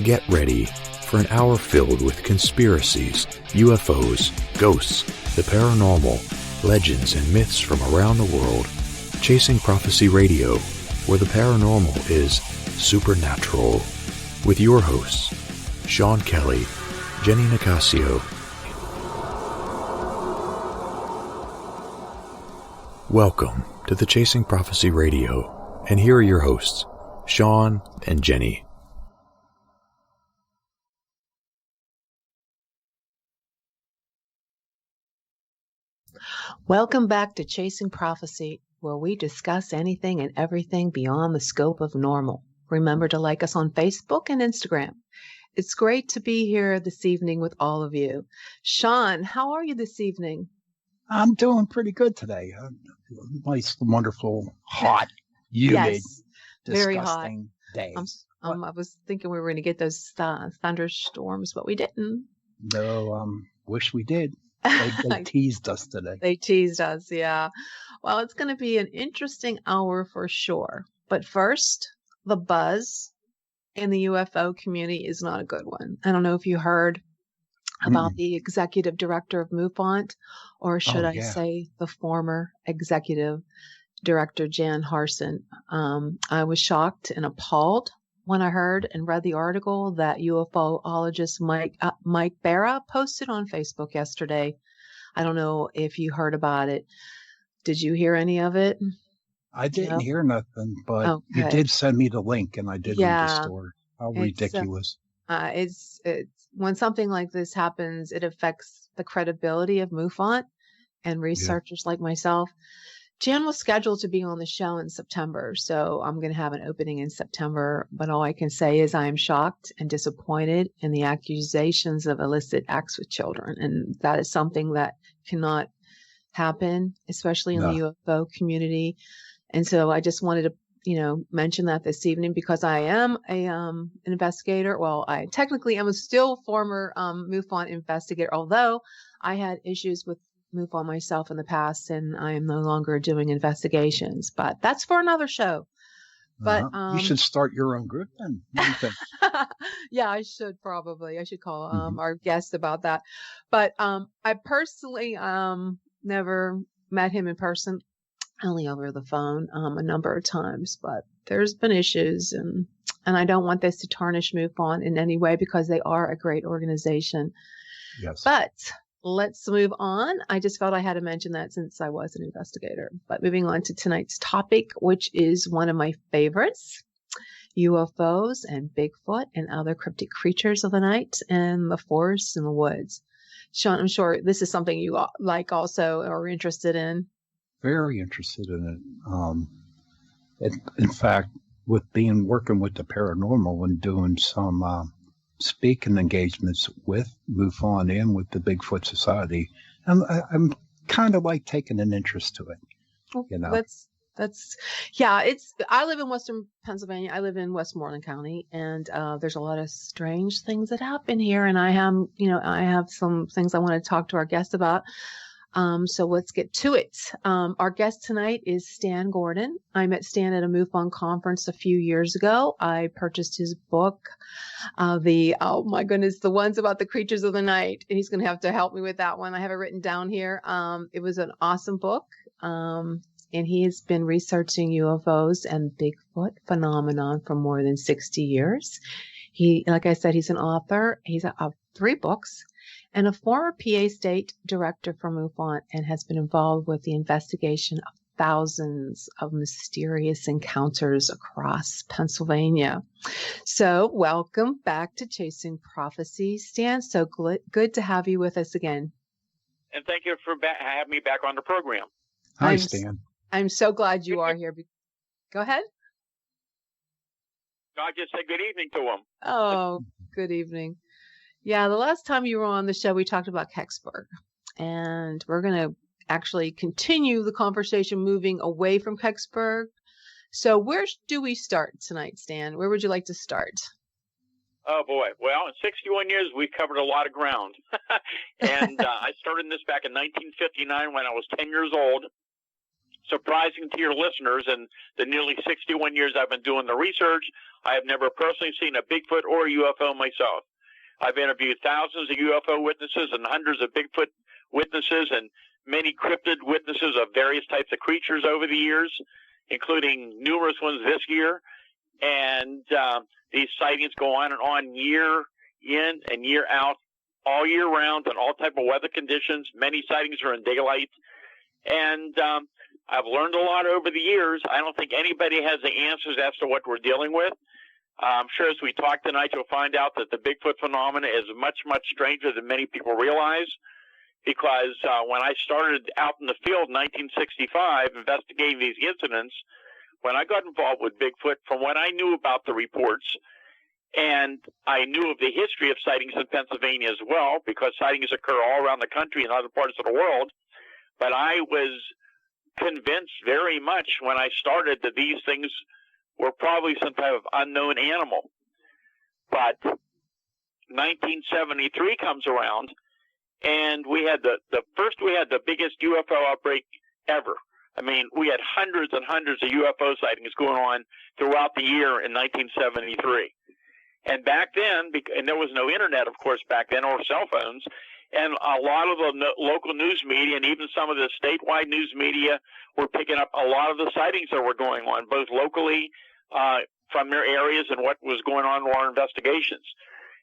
Get ready for an hour filled with conspiracies, UFOs, ghosts, the paranormal, legends, and myths from around the world. Chasing Prophecy Radio, where the paranormal is supernatural. With your hosts, Sean Kelly, Jenny Nicasio. Welcome to the Chasing Prophecy Radio, and here are your hosts, Sean and Jenny. Welcome back to Chasing Prophecy, where we discuss anything and everything beyond the scope of normal. Remember to like us on Facebook and Instagram. It's great to be here this evening with all of you. Sean, how are you this evening? I'm doing pretty good today. Nice, wonderful, hot, humid, yes, very disgusting hot days. I was thinking we were going to get those thunderstorms, but we didn't. No, wish we did. They teased us today. They teased us, yeah. Well, it's going to be an interesting hour for sure. But first, the buzz in the UFO community is not a good one. I don't know if you heard about the executive director of MUFON, or should I say the former executive director, Jan Harson. I was shocked and appalled when I heard and read the article that UFOologist Mike Barra posted on Facebook yesterday. I don't know if you heard about it. Did you hear any of it? I didn't hear nothing, but you did send me the link, and I did read the story. How ridiculous. It's when something like this happens, it affects the credibility of MUFON and researchers like myself. Jan was scheduled to be on the show in September, so I'm going to have an opening in September. But all I can say is I am shocked and disappointed in the accusations of illicit acts with children. And that is something that cannot happen, especially in the UFO community. And so I just wanted to mention that this evening because I am an investigator. Well, I technically am a still former MUFON investigator, although I had issues with MUFON myself in the past, and I am no longer doing investigations. But that's for another show. But you should start your own group then. What do you think? Yeah, I should probably. I should call our guest about that. But I personally never met him in person. Only over the phone a number of times, but there's been issues, and I don't want this to tarnish MUFON in any way because they are a great organization. Yes. But let's move on. I just felt I had to mention that since I was an investigator. But moving on to tonight's topic, which is one of my favorites, UFOs and Bigfoot and other cryptic creatures of the night and the forests and the woods. Sean, I'm sure this is something you like also or are interested in. Very interested in it. In fact, with working with the paranormal and doing some speaking engagements with MUFON and with the Bigfoot Society, I'm kind of like taking an interest to it. That's I live in Western Pennsylvania. I live in Westmoreland County, and there's a lot of strange things that happen here. And I have some things I want to talk to our guest about. So let's get to it. Our guest tonight is Stan Gordon. I met Stan at a MUFON conference a few years ago. I purchased his book, the ones about the creatures of the night. He's going to have to help me with that one. I have it written down here. It was an awesome book. And he has been researching UFOs and Bigfoot phenomenon for more than 60 years. Like I said, he's an author. He's of 3 books. And a former PA state director for MUFON and has been involved with the investigation of thousands of mysterious encounters across Pennsylvania. So welcome back to Chasing Prophecy, Stan. So good to have you with us again. And thank you for having me back on the program. Hi, Stan. I'm so glad you are here. Go ahead. No, I just said good evening to him. Oh, good evening. Yeah, the last time you were on the show, we talked about Kecksburg, and we're going to actually continue the conversation moving away from Kecksburg. So where do we start tonight, Stan? Where would you like to start? Oh, boy. Well, in 61 years, we've covered a lot of ground. And I started this back in 1959 when I was 10 years old. surprising to your listeners, in the nearly 61 years I've been doing the research, I have never personally seen a Bigfoot or a UFO myself. I've interviewed thousands of UFO witnesses and hundreds of Bigfoot witnesses and many cryptid witnesses of various types of creatures over the years, including numerous ones this year. And these sightings go on and on, year in and year out, all year round, in all type of weather conditions. Many sightings are in daylight. And I've learned a lot over the years. I don't think anybody has the answers as to what we're dealing with. I'm sure as we talk tonight, you'll find out that the Bigfoot phenomena is much, much stranger than many people realize. Because when I started out in the field in 1965 investigating these incidents, when I got involved with Bigfoot, from what I knew about the reports, and I knew of the history of sightings in Pennsylvania as well, because sightings occur all around the country and other parts of the world, but I was convinced very much when I started that these things were probably some type of unknown animal. But 1973 comes around, and we had the biggest UFO outbreak ever. I mean, we had hundreds and hundreds of UFO sightings going on throughout the year in 1973. And back then, and there was no internet, of course, back then, or cell phones, and a lot of the local news media and even some of the statewide news media were picking up a lot of the sightings that were going on, both locally from their areas and what was going on in our investigations.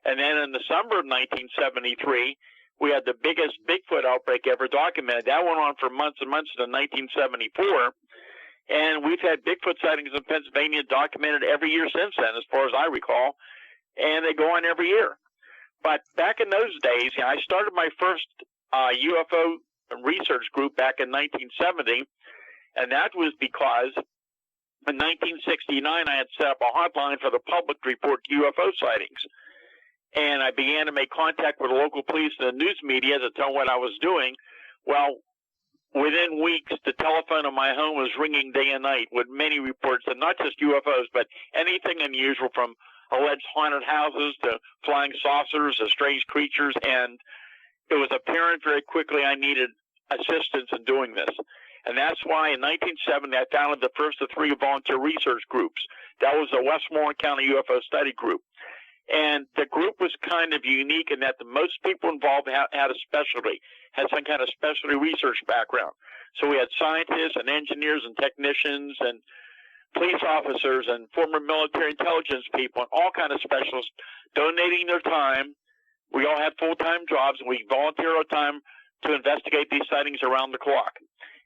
And then in the summer of 1973, we had the biggest Bigfoot outbreak ever documented. That went on for months and months into 1974. And we've had Bigfoot sightings in Pennsylvania documented every year since then, as far as I recall. And they go on every year. But back in those days, I started my first UFO research group back in 1970. And that was because in 1969, I had set up a hotline for the public to report UFO sightings. And I began to make contact with the local police and the news media to tell what I was doing. Well, within weeks, the telephone in my home was ringing day and night with many reports, and not just UFOs, but anything unusual, from alleged haunted houses to flying saucers to strange creatures. And it was apparent very quickly I needed assistance in doing this. And that's why in 1970, I founded the first of 3 volunteer research groups. That was the Westmoreland County UFO Study Group. And the group was kind of unique in that the most people involved had a specialty, had some kind of specialty research background. So we had scientists and engineers and technicians and police officers and former military intelligence people and all kind of specialists donating their time. We all had full-time jobs, and we volunteered our time to investigate these sightings around the clock.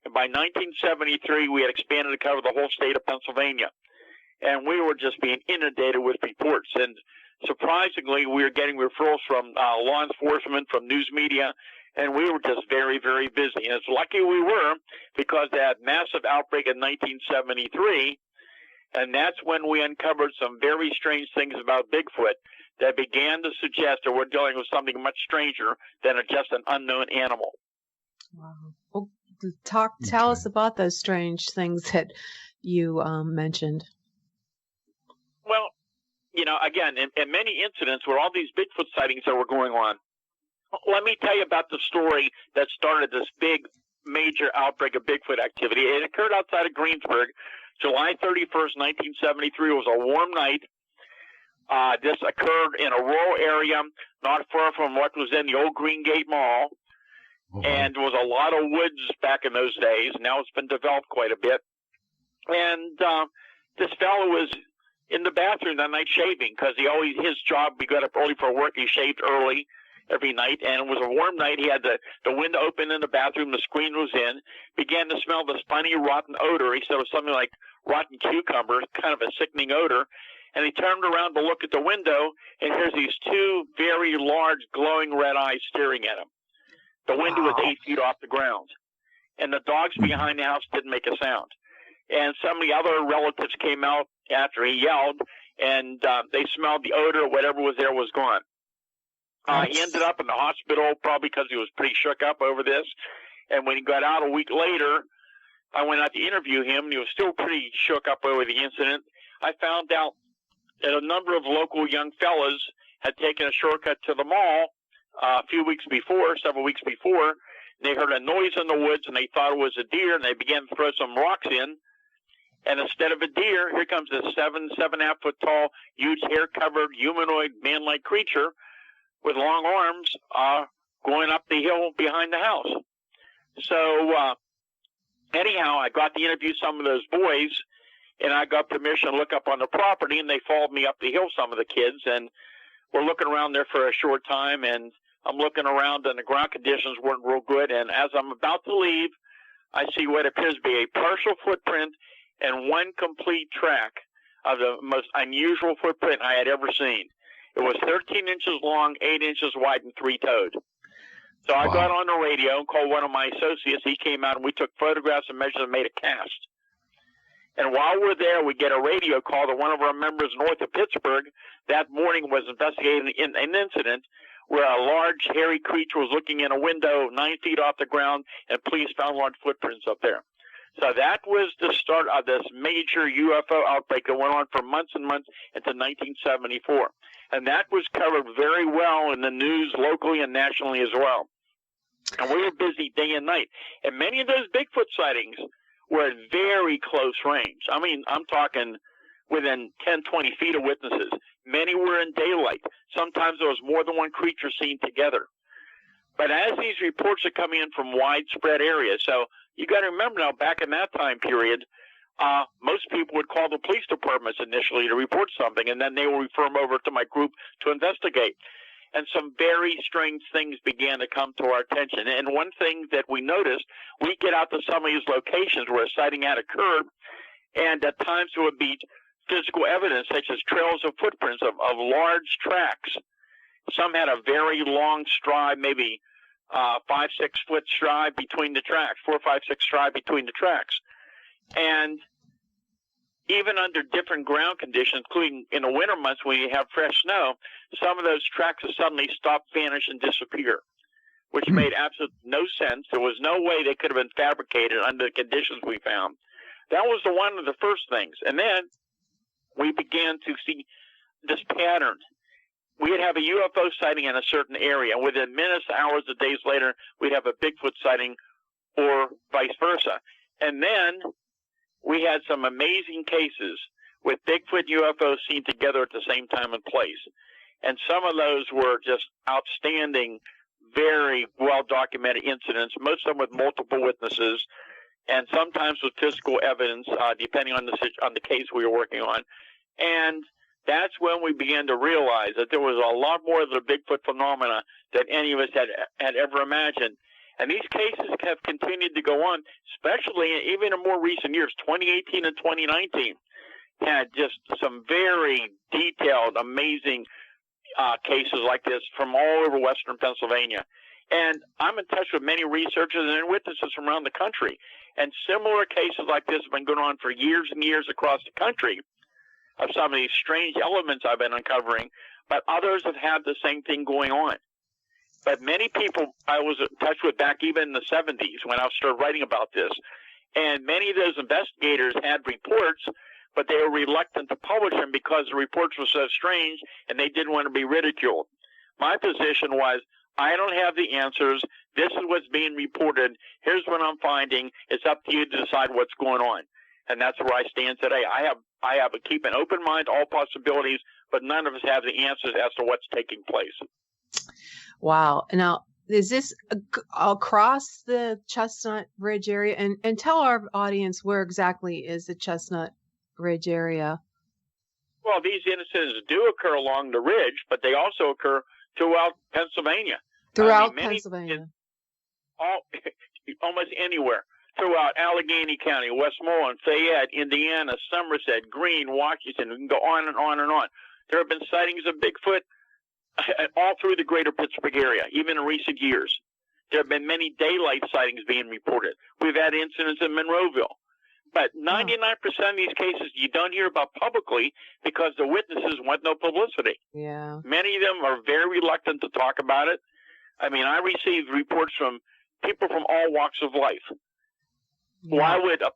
And by 1973, we had expanded to cover the whole state of Pennsylvania. And we were just being inundated with reports. And surprisingly, we were getting referrals from law enforcement, from news media, and we were just very, very busy. And it's lucky we were, because that massive outbreak in 1973, and that's when we uncovered some very strange things about Bigfoot that began to suggest that we're dealing with something much stranger than just an unknown animal. Wow. Well, tell us about those strange things that you mentioned. Well, you know, again, in many incidents where all these Bigfoot sightings that were going on, let me tell you about the story that started this big, major outbreak of Bigfoot activity. It occurred outside of Greensburg, July 31st, 1973. It was a warm night. This occurred in a rural area not far from what was in the old Green Gate Mall. And there was a lot of woods back in those days. Now it's been developed quite a bit. And this fellow was in the bathroom that night shaving, because his job, he got up early for work. He shaved early every night, and it was a warm night. He had the window open in the bathroom. The screen was in. Began to smell this funny, rotten odor. He said it was something like rotten cucumber, kind of a sickening odor. And he turned around to look at the window, and here's these 2 very large, glowing red eyes staring at him. The window was 8 feet off the ground, and the dogs behind the house didn't make a sound. And some of the other relatives came out after he yelled, and they smelled the odor. Whatever was there was gone. He ended up in the hospital, probably because he was pretty shook up over this. And when he got out a week later, I went out to interview him, and he was still pretty shook up over the incident. I found out that a number of local young fellas had taken a shortcut to the mall several weeks before. They heard a noise in the woods, and they thought it was a deer, and they began to throw some rocks in. And instead of a deer, here comes this 7.5 foot tall, huge hair-covered, humanoid, man-like creature with long arms going up the hill behind the house. So anyhow, I got to interview some of those boys, and I got permission to look up on the property, and they followed me up the hill, some of the kids, and we're looking around there for a short time, and I'm looking around, and the ground conditions weren't real good, and as I'm about to leave, I see what appears to be a partial footprint and one complete track of the most unusual footprint I had ever seen. It was 13 inches long, 8 inches wide, and 3-toed. So I got on the radio and called one of my associates. He came out, and we took photographs and measures and made a cast. And while we're there, we get a radio call that one of our members north of Pittsburgh that morning was investigating an incident where a large, hairy creature was looking in a window 9 feet off the ground, and police found large footprints up there. So that was the start of this major UFO outbreak that went on for months and months into 1974. And that was covered very well in the news locally and nationally as well. And we were busy day and night. And many of those Bigfoot sightings were at very close range. I mean, I'm talking within 10, 20 feet of witnesses. Many were in daylight. Sometimes there was more than one creature seen together. But as these reports are coming in from widespread areas, so you got to remember now, back in that time period, most people would call the police departments initially to report something, and then they will refer them over to my group to investigate. And some very strange things began to come to our attention. And one thing that we noticed, we get out to some of these locations where a sighting had occurred, and at times there would be physical evidence, such as trails of footprints of large tracks. Some had a very long stride, maybe 5-6 foot stride between the tracks, 4, 5, 6 stride between the tracks. And even under different ground conditions, including in the winter months when you have fresh snow, some of those tracks would suddenly stop, vanish, and disappear, which made absolutely no sense. There was no way they could have been fabricated under the conditions we found. That was one of the first things. And then we began to see this pattern. We'd have a UFO sighting in a certain area. Within minutes, hours, or days later, we'd have a Bigfoot sighting or vice versa. And then we had some amazing cases with Bigfoot UFOs seen together at the same time and place. And some of those were just outstanding, very well-documented incidents, most of them with multiple witnesses, and sometimes with physical evidence, depending on the case we were working on. And that's when we began to realize that there was a lot more of the Bigfoot phenomena than any of us had ever imagined. And these cases have continued to go on, especially even in more recent years. 2018 and 2019 had just some very detailed, amazing cases like this from all over western Pennsylvania. And I'm in touch with many researchers and witnesses from around the country. And similar cases like this have been going on for years and years across the country of some of these strange elements I've been uncovering, but others have had the same thing going on. But many people I was in touch with back even in the 70s when I started writing about this, and many of those investigators had reports, but they were reluctant to publish them because the reports were so strange and they didn't want to be ridiculed. My position was, I don't have the answers. This is what's being reported. Here's what I'm finding. It's up to you to decide what's going on. And that's where I stand today. I have to keep an open mind to all possibilities, but none of us have the answers as to what's taking place. Wow. Now, is this across the Chestnut Ridge area? And tell our audience where exactly is the Chestnut Ridge area? Well, these incidents do occur along the ridge, but they also occur throughout Pennsylvania. Pennsylvania. Almost anywhere. Throughout Allegheny County, Westmoreland, Fayette, Indiana, Somerset, Greene, Washington. We can go on and on and on. There have been sightings of Bigfoot all through the greater Pittsburgh area, even in recent years. There have been many daylight sightings being reported. We've had incidents in Monroeville. But 99% of these cases you don't hear about publicly because the witnesses want no publicity. Yeah. Many of them are very reluctant to talk about it. I mean, I received reports from people from all walks of life. Yeah. Why would a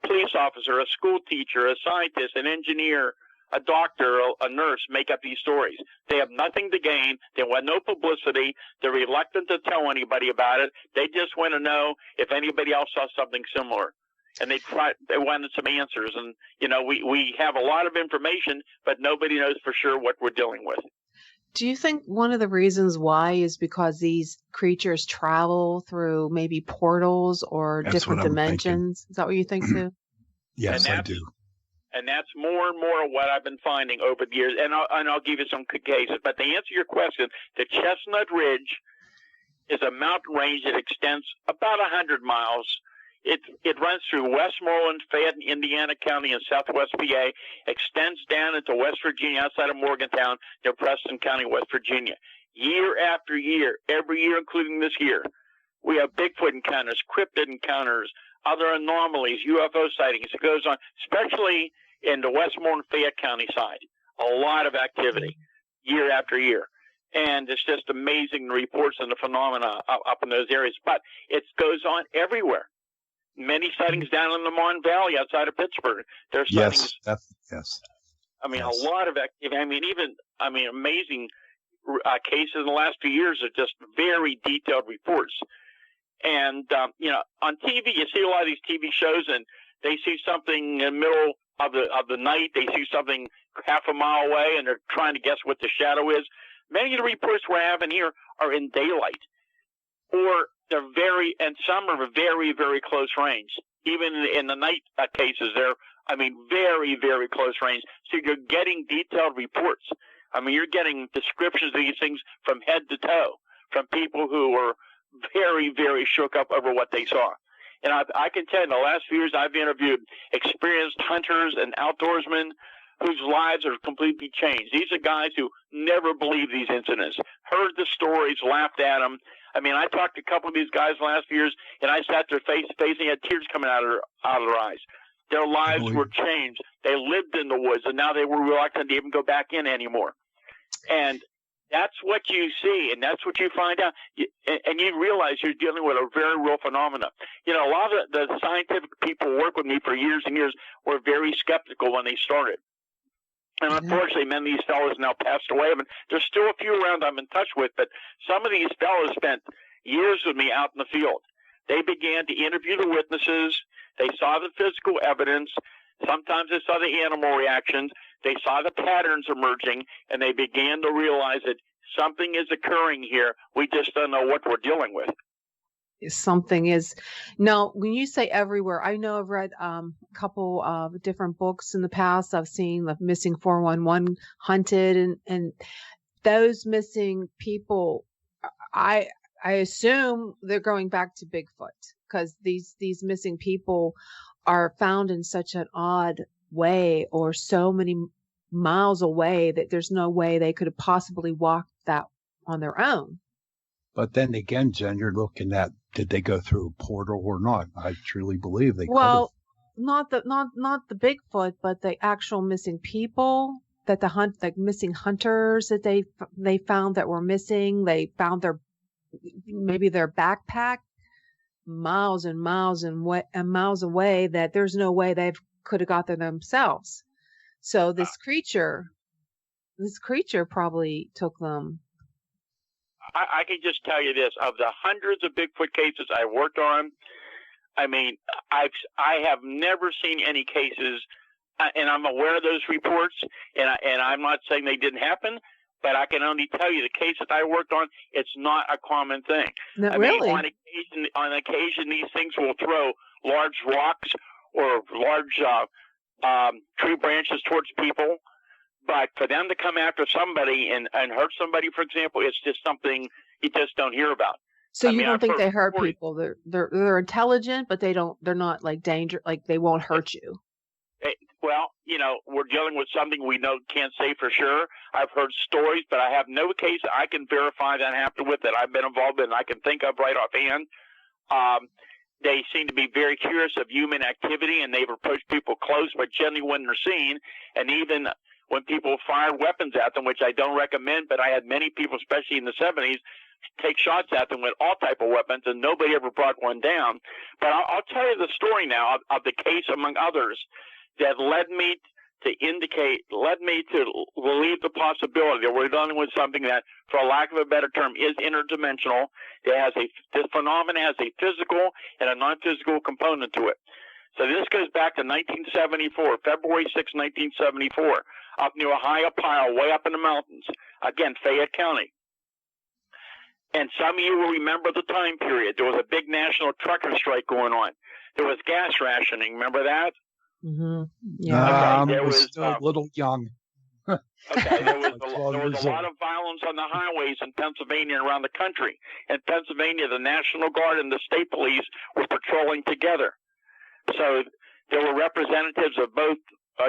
police officer, a school teacher, a scientist, an engineer, a doctor, a nurse make up these stories. They have nothing to gain. They want no publicity. They're reluctant to tell anybody about it. They just want to know if anybody else saw something similar. And they wanted some answers. And, we have a lot of information, but nobody knows for sure what we're dealing with. Do you think one of the reasons why is because these creatures travel through maybe portals or different dimensions? Thinking. Is that what you think too? Yes, I do. And that's more and more what I've been finding over the years. And I'll give you some cases. But to answer your question, the Chestnut Ridge is a mountain range that extends about 100 miles. It runs through Westmoreland, Fayette, and Indiana County in southwest PA, extends down into West Virginia outside of Morgantown near Preston County, West Virginia. Year after year, every year including this year, we have Bigfoot encounters, cryptid encounters, other anomalies, UFO sightings. It goes on, especially in the Westmoreland, Fayette County side. A lot of activity year after year. And it's just amazing the reports and the phenomena up in those areas. But it goes on everywhere. Many sightings down in the Mon Valley outside of Pittsburgh. There's sightings. Yes. I mean, a lot of activity. Amazing cases in the last few years are just very detailed reports. And, on TV, you see a lot of these TV shows, and they see something in the middle of the night. They see something half a mile away, and they're trying to guess what the shadow is. Many of the reports we're having here are in daylight, or and some are very, very close range. Even in the night cases, they're, very, very close range. So you're getting detailed reports. You're getting descriptions of these things from head to toe from people who are very, very shook up over what they saw. And I can tell you, in the last few years, I've interviewed experienced hunters and outdoorsmen whose lives are completely changed. These are guys who never believed these incidents, heard the stories, laughed at them. I talked to a couple of these guys the last few years, and I sat there face to face, and they had tears coming out of their eyes. Their lives were changed. They lived in the woods, and now they were reluctant to even go back in anymore. And that's what you see, and that's what you find out. And you realize you're dealing with a very real phenomenon. A lot of the scientific people who work with me for years and years were very skeptical when they started. And unfortunately, many of these fellows now passed away. There's still a few around I'm in touch with, but some of these fellows spent years with me out in the field. They began to interview the witnesses. They saw the physical evidence. Sometimes they saw the animal reactions. They saw the patterns emerging, and they began to realize that something is occurring here. We just don't know what we're dealing with. Something is. Now, when you say everywhere, I know I've read a couple of different books in the past. I've seen the Missing 411 Hunted, and those missing people, I assume they're going back to Bigfoot, because these missing people are found in such an odd way, or so many miles away, that there's no way they could have possibly walked that on their own. But then again, Jen, you're looking at, did they go through a portal or not? I truly believe they could have. Well, not the Bigfoot, but the actual missing people, that the missing hunters that they found that were missing. They found maybe their backpack miles and miles and miles away, that there's no way they could have got there themselves. So this creature probably took them. I can just tell you this: of the hundreds of Bigfoot cases I worked on, I have never seen any cases, and I'm aware of those reports, and I'm not saying they didn't happen, but I can only tell you the case that I worked on, it's not a common thing. Really? On occasion, these things will throw large rocks or large tree branches towards people. But for them to come after somebody and hurt somebody, for example, it's just something you just don't hear about. So you don't think they hurt people? They're intelligent, but they're not like danger, like they won't hurt you. Well, we're dealing with something we can't say for sure. I've heard stories, but I have no case I can verify that happened with that I've been involved in. I can think of right offhand. They seem to be very curious of human activity, and they've approached people close, but generally when they're seen, and even when people fire weapons at them, which I don't recommend, but I had many people, especially in the 70s, take shots at them with all type of weapons, and nobody ever brought one down. But I'll tell you the story now of the case, among others, that led me to indicate, led me to believe the possibility that we're dealing with something that, for lack of a better term, is interdimensional. This phenomenon has a physical and a non-physical component to it. So this goes back to 1974, February 6, 1974, up near a high pile way up in the mountains. Again, Fayette County. And some of you will remember the time period. There was a big national trucker strike going on. There was gas rationing. Remember that? Mm-hmm. Yeah. I was still a little young. Okay, there was a lot of violence on the highways in Pennsylvania and around the country. In Pennsylvania, the National Guard and the state police were patrolling together. So there were representatives of both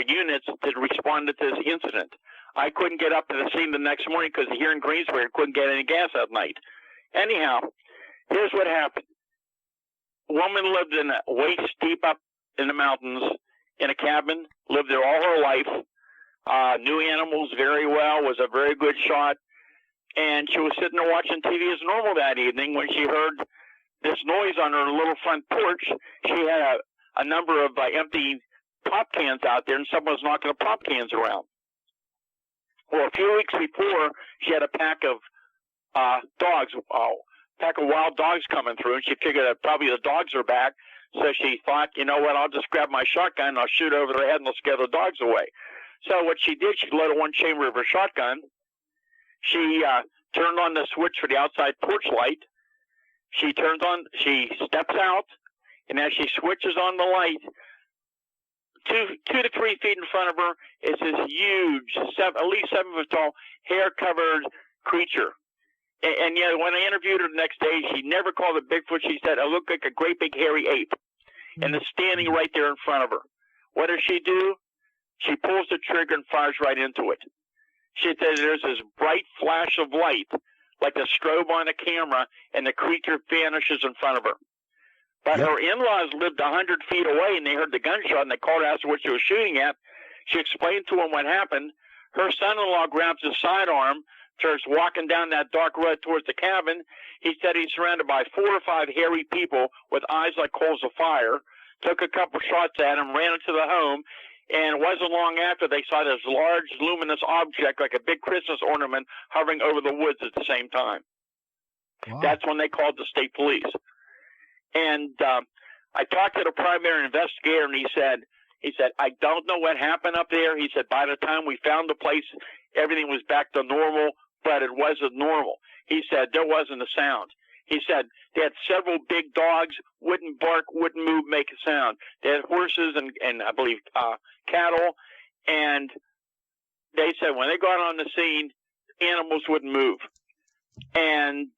units that responded to this incident. I couldn't get up to the scene the next morning because here in Greensburg, I couldn't get any gas that night. Anyhow, here's what happened. A woman lived in a waist deep up in the mountains in a cabin, lived there all her life, knew animals very well, was a very good shot, and she was sitting there watching TV as normal that evening when she heard this noise on her little front porch. She had a number of empty pop cans out there, and someone was knocking the pop cans around. Well, a few weeks before, she had a pack of wild dogs coming through, and she figured that probably the dogs are back. So she thought, you know what, I'll just grab my shotgun and I'll shoot over their head and I'll scare the dogs away. So what she did, she loaded one chamber of her shotgun. She turned on the switch for the outside porch light. She steps out, and as she switches on the light, 2 to 3 feet in front of her is this huge, at least 7 foot tall, hair-covered creature. And yet, when I interviewed her the next day, she never called it Bigfoot. She said, it looked like a great big hairy ape. And it's standing right there in front of her. What does she do? She pulls the trigger and fires right into it. She said there's this bright flash of light, like a strobe on a camera, and the creature vanishes in front of her. But her in-laws lived 100 feet away, and they heard the gunshot, and they called her, asked her what she was shooting at. She explained to them what happened. Her son-in-law grabs his sidearm, starts walking down that dark road towards the cabin. He said he's surrounded by 4 or 5 hairy people with eyes like coals of fire, took a couple shots at him, ran into the home, and it wasn't long after they saw this large, luminous object like a big Christmas ornament hovering over the woods at the same time. Wow. That's when they called the state police. And I talked to the primary investigator, and he said, I don't know what happened up there. He said, by the time we found the place, everything was back to normal, but it wasn't normal. He said there wasn't a sound. He said they had several big dogs, wouldn't bark, wouldn't move, make a sound. They had horses and I believe cattle, and they said when they got on the scene, animals wouldn't move. And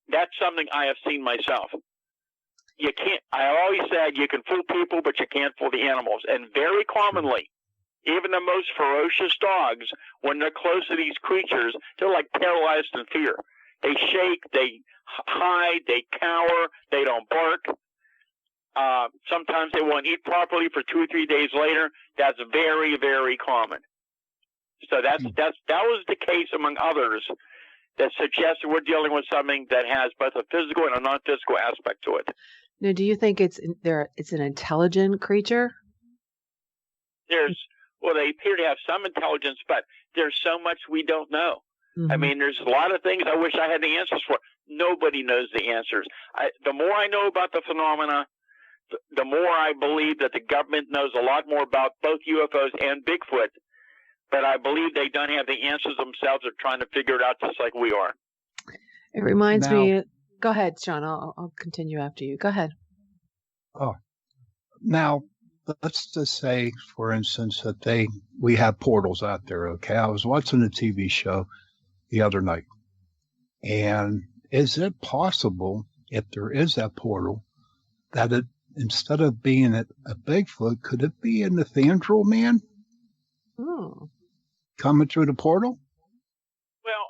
that's something I have seen myself. You can't. I always said you can fool people, but you can't fool the animals. And very commonly, even the most ferocious dogs, when they're close to these creatures, they're like paralyzed in fear. They shake, they hide, they cower, they don't bark. Sometimes they won't eat properly for 2 or 3 days later. That's very, very common. So that was the case among others that suggests that we're dealing with something that has both a physical and a non-physical aspect to it. Now, do you think it's an intelligent creature? They appear to have some intelligence, but there's so much we don't know. Mm-hmm. I mean, there's a lot of things I wish I had the answers for. Nobody knows the answers. The more I know about the phenomena, the more I believe that the government knows a lot more about both UFOs and Bigfoot, but I believe they don't have the answers themselves. They're trying to figure it out just like we are. It reminds me. Go ahead, Sean. I'll continue after you. Go ahead. Oh, now let's just say, for instance, that we have portals out there. Okay, I was watching a TV show the other night, and is it possible, if there is that portal, that it, instead of being a Bigfoot, could it be a Nathaniel man? Oh. Coming through the portal? Well,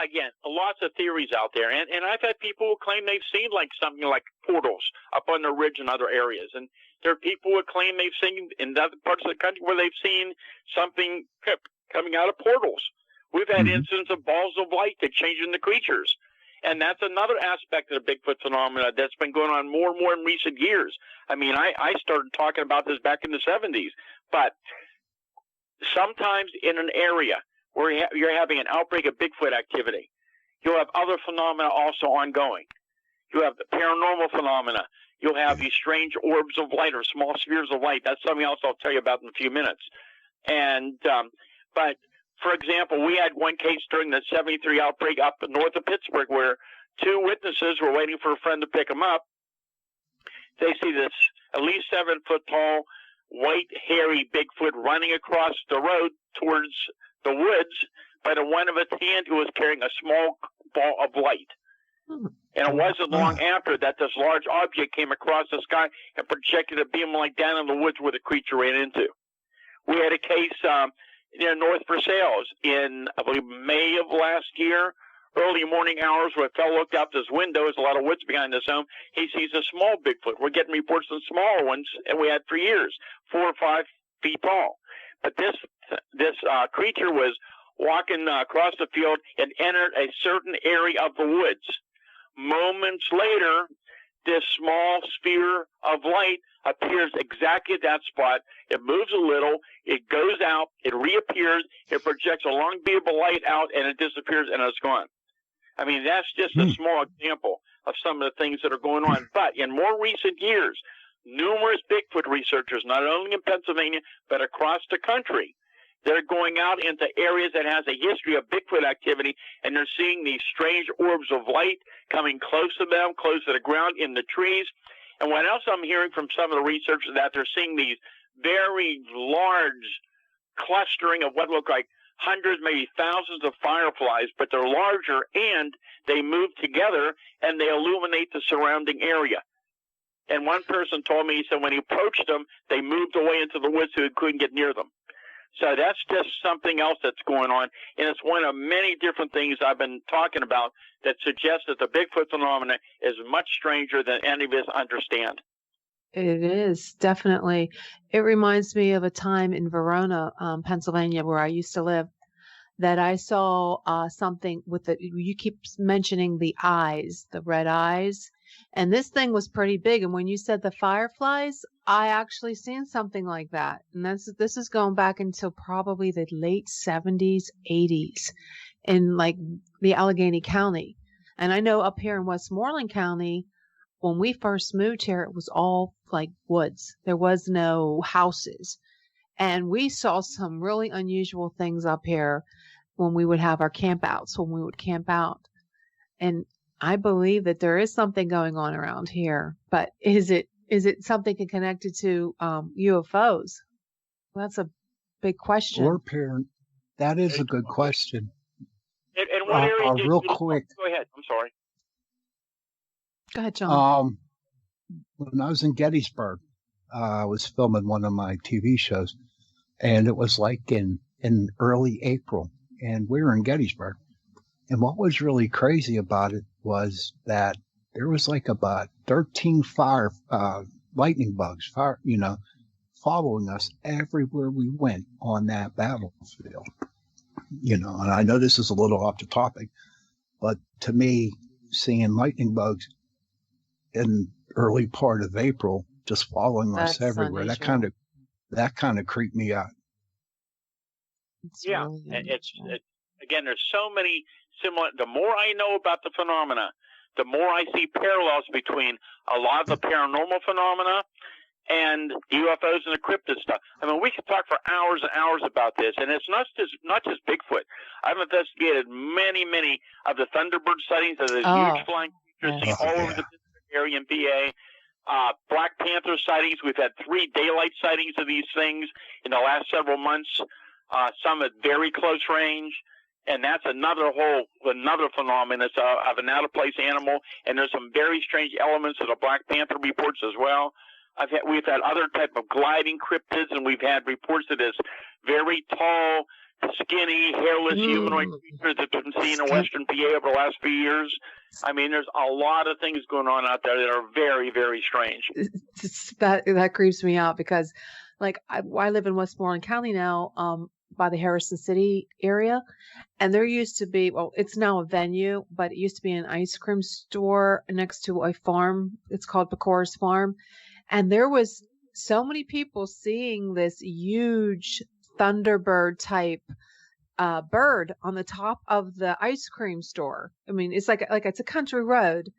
again, lots of theories out there, and I've had people who claim they've seen something like portals up on the ridge and other areas, and there are people who claim they've seen in other parts of the country where they've seen something coming out of portals. We've had incidents of balls of light that change into creatures, and that's another aspect of the Bigfoot phenomena that's been going on more and more in recent years. I mean, I started talking about this back in the 70s, but sometimes in an area where you're having an outbreak of Bigfoot activity, you'll have other phenomena also ongoing. You have the paranormal phenomena. You'll have these strange orbs of light or small spheres of light. That's something else I'll tell you about in a few minutes. And but for example, we had one case during the 73 outbreak up north of Pittsburgh where two witnesses were waiting for a friend to pick them up. They see this at least 7 foot tall, white, hairy Bigfoot running across the road towards the woods, but in one of its hands it was carrying a small ball of light. And it wasn't long after that this large object came across the sky and projected a beam of light down in the woods where the creature ran into. We had a case near North Versailles in, I believe, May of last year, early morning hours, where a fellow looked out his window. There's a lot of woods behind his home. He sees a small Bigfoot. We're getting reports of smaller ones, and we had for years, 4 or 5 feet tall. But this creature was walking across the field and entered a certain area of the woods. Moments later, this small sphere of light appears exactly at that spot. It moves a little, it goes out, it reappears, it projects a long beam of light out, and it disappears, and it's gone. I mean, that's just a small example of some of the things that are going on. But in more recent years, numerous Bigfoot researchers, not only in Pennsylvania, but across the country, they're going out into areas that has a history of Bigfoot activity, and they're seeing these strange orbs of light coming close to them, close to the ground, in the trees. And what else I'm hearing from some of the researchers, that they're seeing these very large clustering of what look like hundreds, maybe thousands of fireflies, but they're larger, and they move together, and they illuminate the surrounding area. And one person told me, he said when he approached them, they moved away into the woods so he couldn't get near them. So that's just something else that's going on, and it's one of many different things I've been talking about that suggests that the Bigfoot phenomenon is much stranger than any of us understand. It is, definitely. It reminds me of a time in Verona, Pennsylvania, where I used to live, that I saw something with you keep mentioning the eyes, the red eyes. And this thing was pretty big. And when you said the fireflies, I actually seen something like that. And this is going back until probably the late 70s, 80s in like the Allegheny County. And I know up here in Westmoreland County, when we first moved here, it was all like woods. There was no houses. And we saw some really unusual things up here when we would have our campouts, when we would camp out. And I believe that there is something going on around here, but is it something connected to UFOs? Well, that's a big question. Or parent, that is a good question. And what area real quick. Go ahead. I'm sorry. Go ahead, John. When I was in Gettysburg, I was filming one of my TV shows, and it was like in early April, and we were in Gettysburg. And what was really crazy about it was that there was like about 13 lightning bugs, following us everywhere we went on that battlefield. And I know this is a little off the topic, but to me, seeing lightning bugs in early part of April just following us everywhere, unusual. that kind of creeped me out. Yeah, really again, there's so many similar. The more I know about the phenomena, the more I see parallels between a lot of the paranormal phenomena and UFOs and the cryptid stuff. I mean, we could talk for hours and hours about this, and it's not just Bigfoot. I've investigated many of the Thunderbird sightings of the huge flying creatures seen all over the Pittsburgh area in PA. Black Panther sightings. We've had 3 daylight sightings of these things in the last several months. Some at very close range. And that's another phenomenon. It's of an out-of-place animal, and there's some very strange elements of the Black Panther reports as well. We've had other type of gliding cryptids, and we've had reports of this very tall, skinny, hairless humanoid creature that's been seen in Western PA over the last few years. I mean, there's a lot of things going on out there that are very, very strange. That creeps me out because, like, I live in Westmoreland County now, by the Harrison City area, and there used to be, well, it's now a venue, but it used to be an ice cream store next to a farm. It's called Pecora's Farm, and there was so many people seeing this huge Thunderbird type bird on the top of the ice cream store. I mean, it's like it's a country road,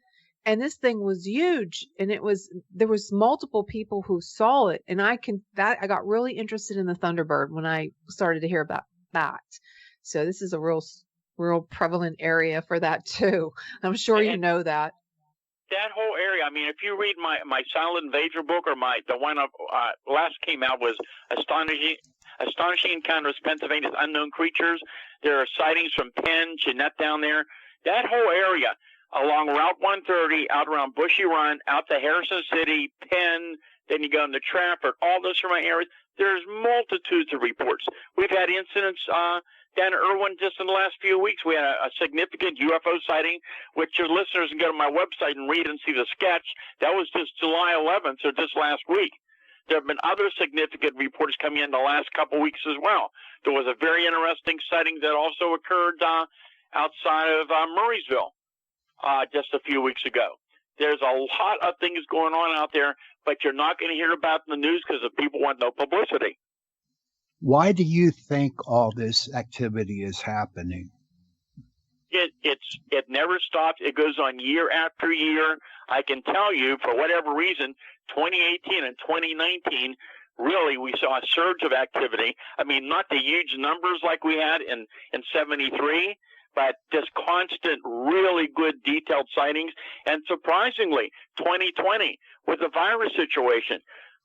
and this thing was huge, and there was multiple people who saw it, and I got really interested in the Thunderbird when I started to hear about that. So this is a real prevalent area for that too. I'm sure you know that. That whole area, I mean, if you read my Silent Invader book, or the one last came out was Astonishing Encounters of Pennsylvania's Unknown Creatures. There are sightings from Penn, Jeanette down there. That whole area along Route 130, out around Bushy Run, out to Harrison City, Penn, then you go into Trafford, all those surrounding areas. There's multitudes of reports. We've had incidents down in Irwin just in the last few weeks. We had a significant UFO sighting, which your listeners can go to my website and read and see the sketch. That was just July 11th, so just last week. There have been other significant reports coming in the last couple of weeks as well. There was a very interesting sighting that also occurred outside of Murraysville just a few weeks ago. There's a lot of things going on out there, but you're not going to hear about in the news because the people want no publicity. Why do you think all this activity is happening? It never stops. It goes on year after year. I can tell you, for whatever reason, 2018 and 2019, really, we saw a surge of activity. I mean, not the huge numbers like we had in 73, but just constant, really good detailed sightings. And surprisingly, 2020, with the virus situation,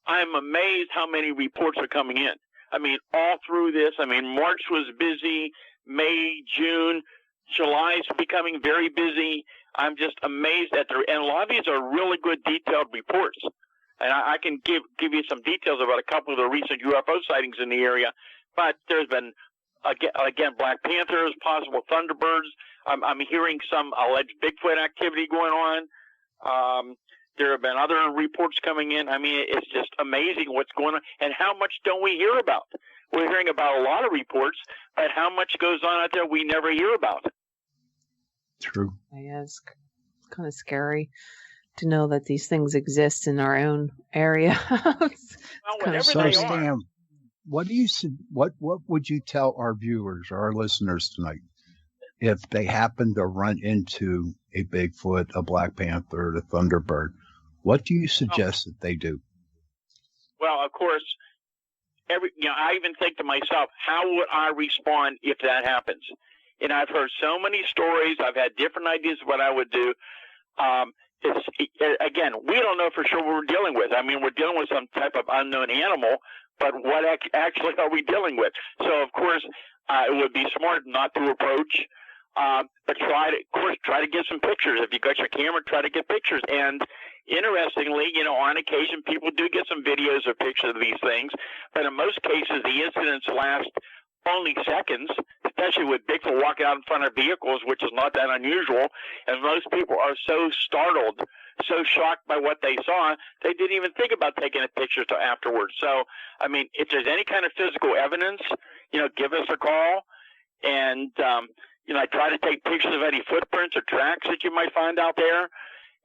I'm amazed how many reports are coming in. I mean, all through this, I mean, March was busy, May, June, July is becoming very busy. I'm just amazed at and a lot of these are really good detailed reports. And I can give you some details about a couple of the recent UFO sightings in the area. But there's been, again, Black Panthers, possible Thunderbirds. I'm hearing some alleged Bigfoot activity going on. There have been other reports coming in. I mean, it's just amazing what's going on. And how much don't we hear about? We're hearing about a lot of reports, but how much goes on out there we never hear about. True. Yeah, it's kind of scary to know that these things exist in our own area. So, Stan, what would you tell our viewers, our listeners tonight, if they happen to run into a Bigfoot, a Black Panther, a Thunderbird? What do you suggest that they do? Well, of course, I even think to myself, how would I respond if that happens? And I've heard so many stories. I've had different ideas of what I would do. Again, we don't know for sure what we're dealing with. I mean, we're dealing with some type of unknown animal, but what actually are we dealing with? So, of course, it would be smart not to approach, but try to get some pictures. If you got your camera, try to get pictures. And interestingly, on occasion, people do get some videos or pictures of these things, but in most cases, the incidents last only seconds, especially with Bigfoot walking out in front of vehicles, which is not that unusual. And most people are so startled, so shocked by what they saw, they didn't even think about taking a picture until afterwards. So, I mean, if there's any kind of physical evidence, give us a call. And, I try to take pictures of any footprints or tracks that you might find out there.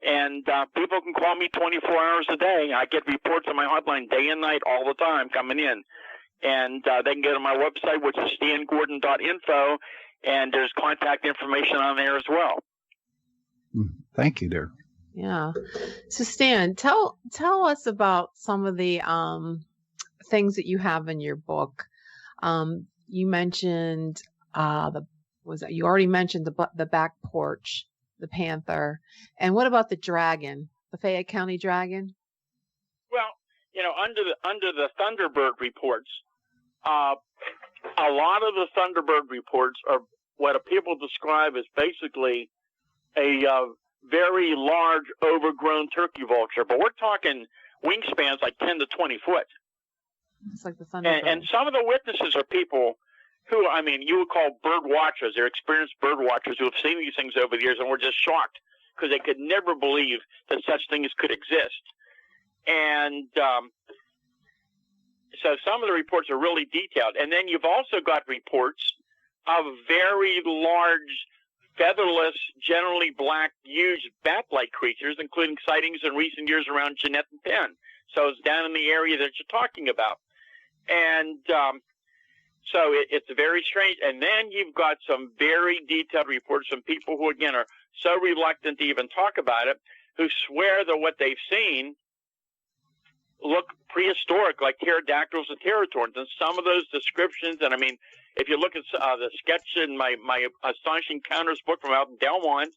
And people can call me 24 hours a day. I get reports on my hotline day and night all the time coming in. And they can go to my website, which is stangordon.info, and there's contact information on there as well. Thank you, there. Yeah. So, Stan, tell us about some of the things that you have in your book. You mentioned you already mentioned the back porch, the panther, and what about the dragon, the Fayette County dragon? Well, under the Thunderbird reports, a lot of the Thunderbird reports are what people describe as basically a very large, overgrown turkey vulture. But we're talking wingspans like 10 to 20 foot. It's like the Thunderbird. And some of the witnesses are people who, I mean, you would call bird watchers. They're experienced bird watchers who have seen these things over the years and were just shocked because they could never believe that such things could exist. And so some of the reports are really detailed. And then you've also got reports of very large, featherless, generally black, huge bat-like creatures, including sightings in recent years around Jeanette and Penn. So it's down in the area that you're talking about. And So it's very strange. And then you've got some very detailed reports from people who, again, are so reluctant to even talk about it, who swear that what they've seen look prehistoric, like pterodactyls and pterosaurs. And some of those descriptions, and I mean, if you look at the sketch in my Astonishing Encounters book from out in Delmont,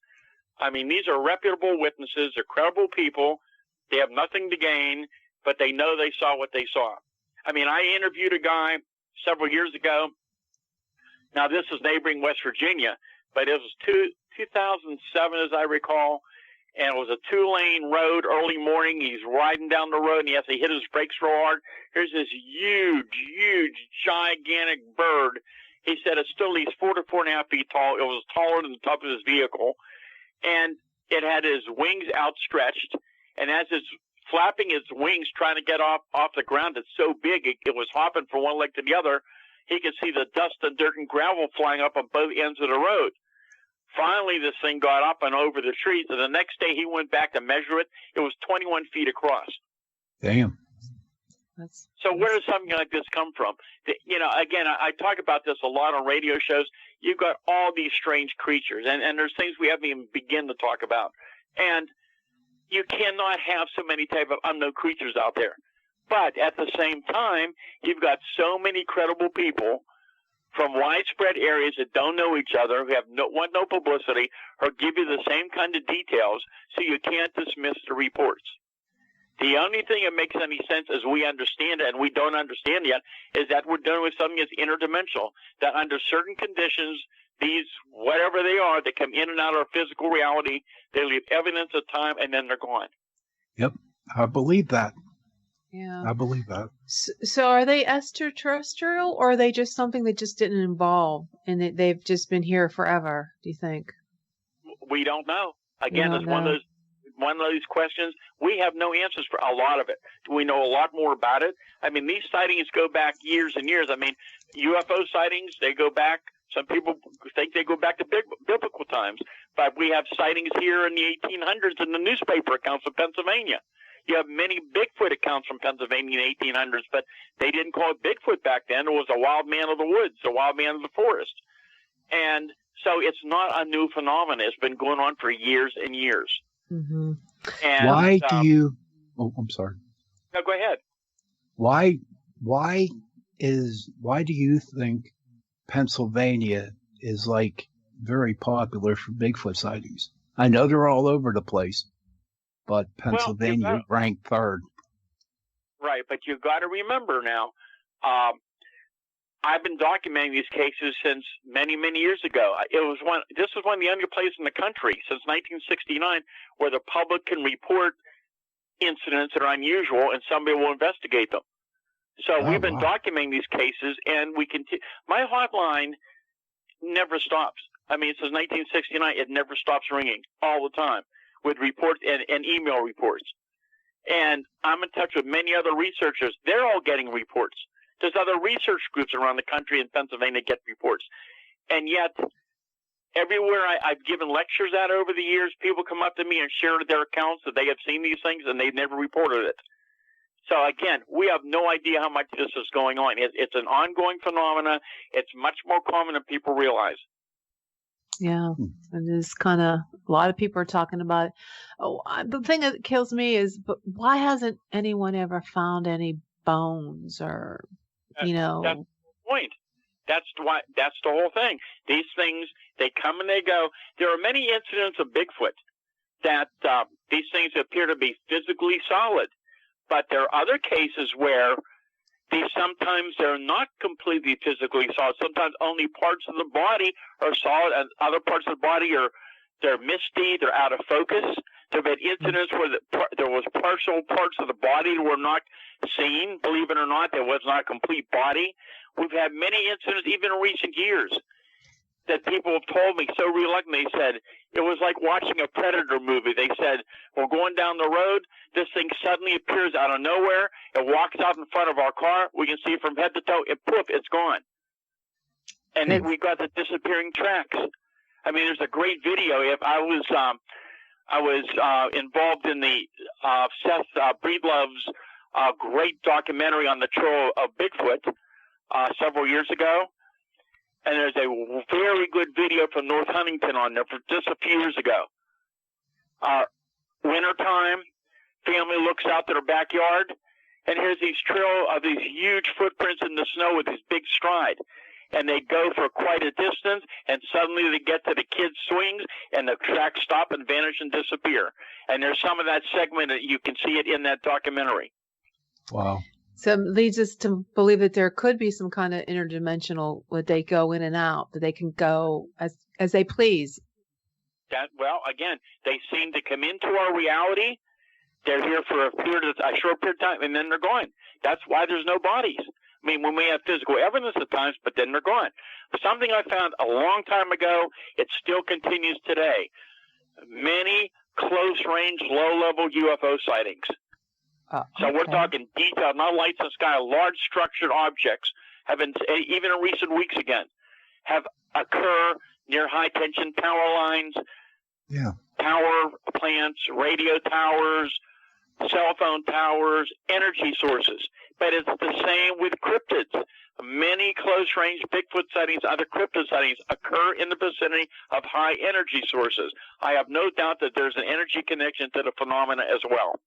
I mean, these are reputable witnesses. They're credible people. They have nothing to gain, but they know they saw what they saw. I mean, I interviewed a guy several years ago. Now, this is neighboring West Virginia, but it was 2007, as I recall, and it was a 2-lane road early morning. He's riding down the road, and he has to hit his brakes real hard. Here's this huge, gigantic bird. He said it's still at least 4 to 4.5 feet tall. It was taller than the top of his vehicle, and it had his wings outstretched, and as it's flapping its wings trying to get off the ground, it's so big it was hopping from one leg to the other. He could see the dust and dirt and gravel flying up on both ends of the road. Finally, this thing got up and over the trees, and the next day he went back to measure it. It was 21 feet across. Damn. So where does something like this come from? You know, again, I talk about this a lot on radio shows. You've got all these strange creatures, and there's things we haven't even begun to talk about. And you cannot have so many type of unknown creatures out there. But at the same time, you've got so many credible people from widespread areas that don't know each other, who have no publicity, or give you the same kind of details, so you can't dismiss the reports. The only thing that makes any sense as we understand it, and we don't understand yet, is that we're dealing with something that's interdimensional, that under certain conditions, these, whatever they are, they come in and out of our physical reality, they leave evidence of time, and then they're gone. Yep, I believe that. Yeah. I believe that. So are they extraterrestrial, or are they just something that just didn't evolve, and they've just been here forever, do you think? We don't know. Again, it's one of those questions. We have no answers for a lot of it. Do we know a lot more about it? I mean, these sightings go back years and years. I mean, UFO sightings, they go back. Some people think they go back to biblical times, but we have sightings here in the 1800s in the newspaper accounts of Pennsylvania. You have many Bigfoot accounts from Pennsylvania in the 1800s, but they didn't call it Bigfoot back then. It was a wild man of the woods, a wild man of the forest. And so it's not a new phenomenon. It's been going on for years and years. Mm-hmm. And, why do you... Oh, I'm sorry. No, go ahead. Why do you think Pennsylvania is like very popular for Bigfoot sightings? I know they're all over the place, but Pennsylvania ranked third. Right, but you've got to remember now, I've been documenting these cases since many, many years ago. This was one of the only places in the country since 1969 where the public can report incidents that are unusual and somebody will investigate them. So we've been documenting these cases, and we continue. My hotline never stops. I mean, since 1969, it never stops ringing all the time with reports and email reports. And I'm in touch with many other researchers. They're all getting reports. There's other research groups around the country in Pennsylvania that get reports. And yet, everywhere I've given lectures at over the years, people come up to me and share their accounts that they have seen these things, and they've never reported it. So again, we have no idea how much this is going on. It's an ongoing phenomenon. It's much more common than people realize. Yeah, it is kind of, a lot of people are talking about it. Oh, the thing that kills me is, but why hasn't anyone ever found any bones or, That's the point. That's the whole thing. These things, they come and they go. There are many incidents of Bigfoot that these things appear to be physically solid. But there are other cases where sometimes they're not completely physically solid. Sometimes only parts of the body are solid, and other parts of the body they're misty, they're out of focus. There have been incidents where there was partial parts of the body that were not seen. Believe it or not, there was not a complete body. We've had many incidents, even in recent years, that people have told me so reluctantly. They said it was like watching a Predator movie. They said, we're going down the road, this thing suddenly appears out of nowhere, it walks out in front of our car, we can see it from head to toe, and poof, it's gone. And then we got the disappearing tracks. I mean, there's a great video. If I was involved in the Seth Breedlove's great documentary on the trail of Bigfoot. several years ago. And there's a very good video from North Huntington on there from just a few years ago. Wintertime, family looks out to their backyard, and here's these trail of these huge footprints in the snow with this big stride. And they go for quite a distance, and suddenly they get to the kids' swings, and the tracks stop and vanish and disappear. And there's some of that segment that you can see it in that documentary. Wow. So it leads us to believe that there could be some kind of interdimensional where they go in and out, that they can go as they please. Well, again, they seem to come into our reality. They're here for a short period of time, and then they're gone. That's why there's no bodies. I mean, when we have physical evidence at times, but then they're gone. Something I found a long time ago, it still continues today. Many close-range, low-level UFO sightings. So we're talking detailed, not lights in the sky, large structured objects have been, even in recent weeks again, have occur near high-tension power lines, power plants, radio towers, cell phone towers, energy sources. But it's the same with cryptids. Many close-range Bigfoot sightings, other cryptid sightings occur in the vicinity of high energy sources. I have no doubt that there's an energy connection to the phenomena as well.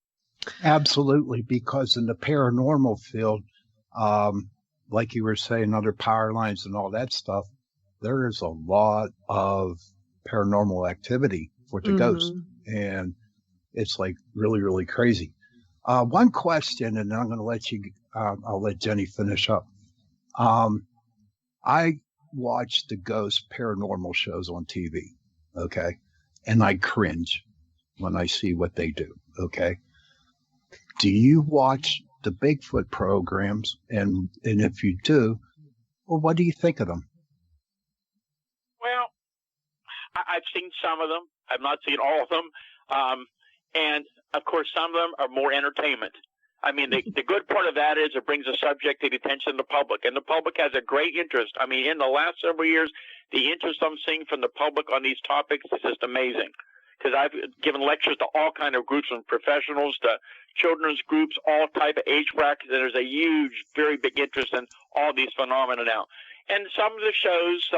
Absolutely, because in the paranormal field, like you were saying, other power lines and all that stuff, there is a lot of paranormal activity with the ghosts, and it's like really, really crazy. One question, and then I'm going to let you, I'll let Jenny finish up. I watch the ghost paranormal shows on TV, okay? And I cringe when I see what they do, okay? Do you watch the Bigfoot programs? And if you do, well, what do you think of them? Well, I've seen some of them. I've not seen all of them. And, of course, some of them are more entertainment. I mean, the good part of that is it brings a subject to the attention of the public, and the public has a great interest. I mean, in the last several years, the interest I'm seeing from the public on these topics is just amazing, because I've given lectures to all kind of groups, from professionals to children's groups, all type of age brackets, and there's a huge, very big interest in all these phenomena now. And some of the shows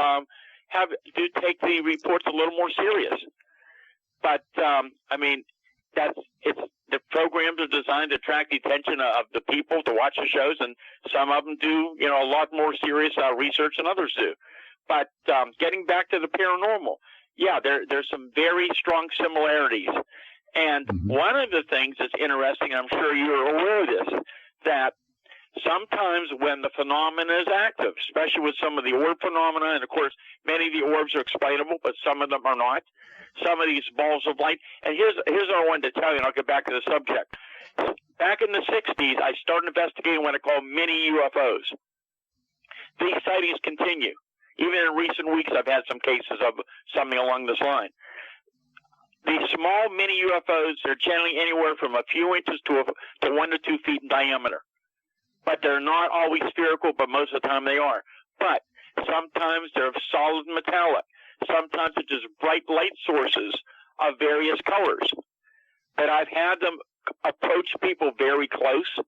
do take the reports a little more serious. But, I mean, the programs are designed to attract the attention of the people to watch the shows, and some of them do, a lot more serious research than others do. But getting back to the paranormal, there's some very strong similarities. And one of the things that's interesting, I'm sure you're aware of this, that sometimes when the phenomena is active, especially with some of the orb phenomena, and of course many of the orbs are explainable, but some of them are not. Some of these balls of light. And here's what I wanted to tell you, and I'll get back to the subject. Back in the 60s, I started investigating what I call mini UFOs. These sightings continue. Even in recent weeks, I've had some cases of something along this line. These small mini UFOs are generally anywhere from a few inches to 1 to 2 feet in diameter. But they're not always spherical, but most of the time they are. But sometimes they're solid metallic. Sometimes it's just bright light sources of various colors. But I've had them approach people very close,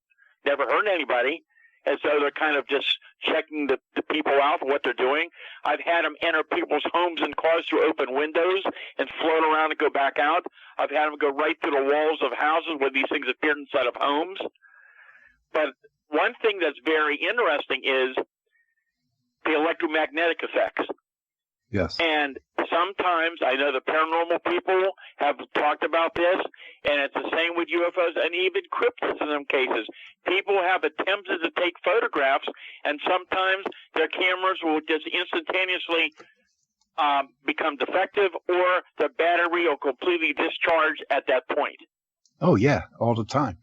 never hurt anybody, as though they're kind of just checking the people out, what they're doing. I've had them enter people's homes and cars through open windows and float around and go back out. I've had them go right through the walls of houses where these things appeared inside of homes. But one thing that's very interesting is the electromagnetic effects. Yes. And sometimes, I know the paranormal people have talked about this, and it's the same with UFOs and even cryptids in some cases. People have attempted to take photographs, and sometimes their cameras will just instantaneously become defective, or the battery will completely discharge at that point. Oh, yeah, all the time.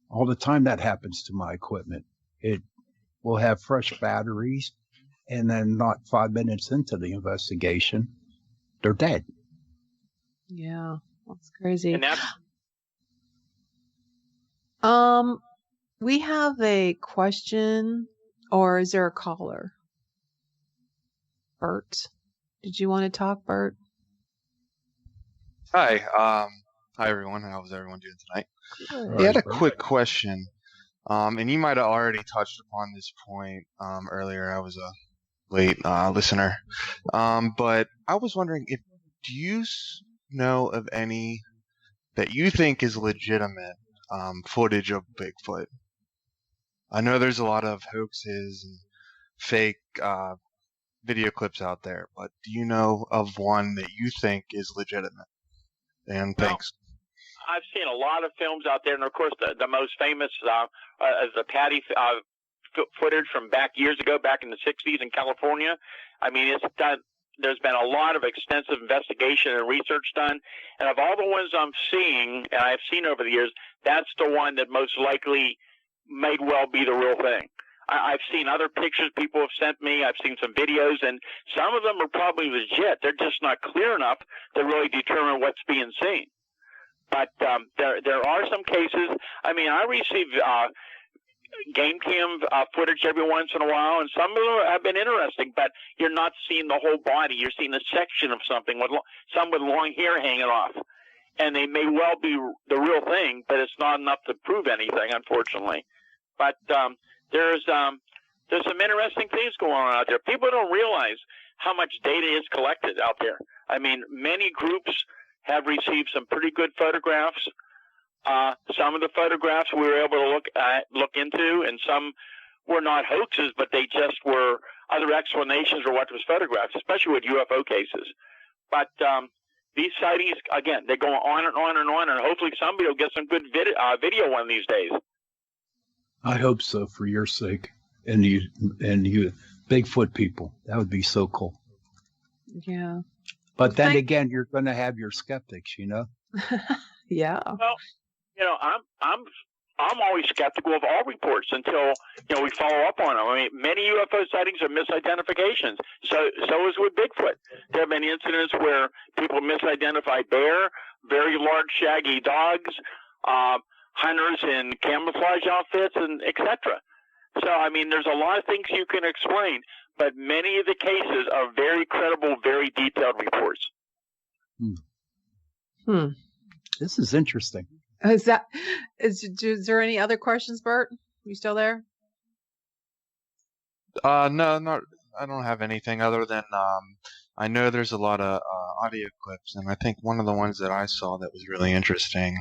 All the time that happens to my equipment. It will have fresh batteries, and then not 5 minutes into the investigation, they're dead. Yeah, that's crazy. And that's... We have a question, or is there a caller? Bert, did you want to talk, Bert? Hi. Hi, everyone. How's everyone doing tonight? Good. I had a quick question. And you might have already touched upon this point earlier. I was a late listener. But I was wondering, do you know of any that you think is legitimate footage of Bigfoot? I know there's a lot of hoaxes and fake video clips out there, but do you know of one that you think is legitimate? And thanks. I've seen a lot of films out there, and of course the most famous is the Patty footage from back years ago, back in the 60s in California. I mean, it's done. There's been a lot of extensive investigation and research done, and of all the ones I'm seeing, and I've seen over the years, that's the one that most likely may well be the real thing. I've seen other pictures people have sent me. I've seen some videos, and some of them are probably legit. They're just not clear enough to really determine what's being seen. But there are some cases. I mean, I receive game cam footage every once in a while, and some of them have been interesting, but you're not seeing the whole body. You're seeing a section of something, with some with long hair hanging off. And they may well be the real thing, but it's not enough to prove anything, unfortunately. But there's some interesting things going on out there. People don't realize how much data is collected out there. I mean, many groups have received some pretty good photographs. Some of the photographs we were able to look into, and some were not hoaxes, but they just were other explanations for what was photographed, especially with UFO cases. But these sightings, again, they go on and on and on, and hopefully somebody will get some good video one of these days. I hope so, for your sake, and you Bigfoot people. That would be so cool. Yeah. But then again, you're going to have your skeptics, you know. Yeah. Well, you know, I'm always skeptical of all reports until we follow up on them. I mean, many UFO sightings are misidentifications. So is with Bigfoot. There have been incidents where people misidentify bear, very large shaggy dogs, hunters in camouflage outfits, and etc. So, I mean, there's a lot of things you can explain, but many of the cases are very credible, very detailed reports. This is interesting. Is there any other questions, Bert? You still there? No, I don't have anything other than I know there's a lot of audio clips, and I think one of the ones that I saw that was really interesting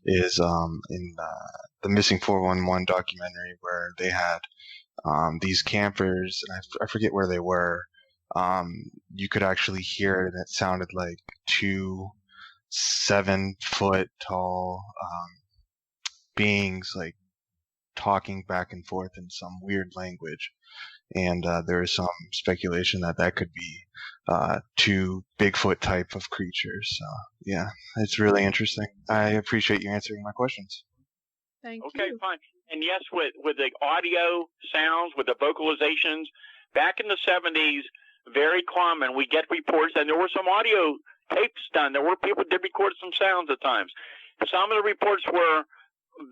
is in the Missing 411 documentary, where they had these campers, and I forget where they were. You could actually hear it, and it sounded like 2 7-foot tall beings like talking back and forth in some weird language. And there is some speculation that could be 2 Bigfoot type of creatures. So, yeah, it's really interesting. I appreciate you answering my questions. Thank you. Okay, fine. And yes, with the audio sounds, with the vocalizations, back in the 70s, very common. We get reports, and there were some audio tapes done. There were people did record some sounds at times. Some of the reports were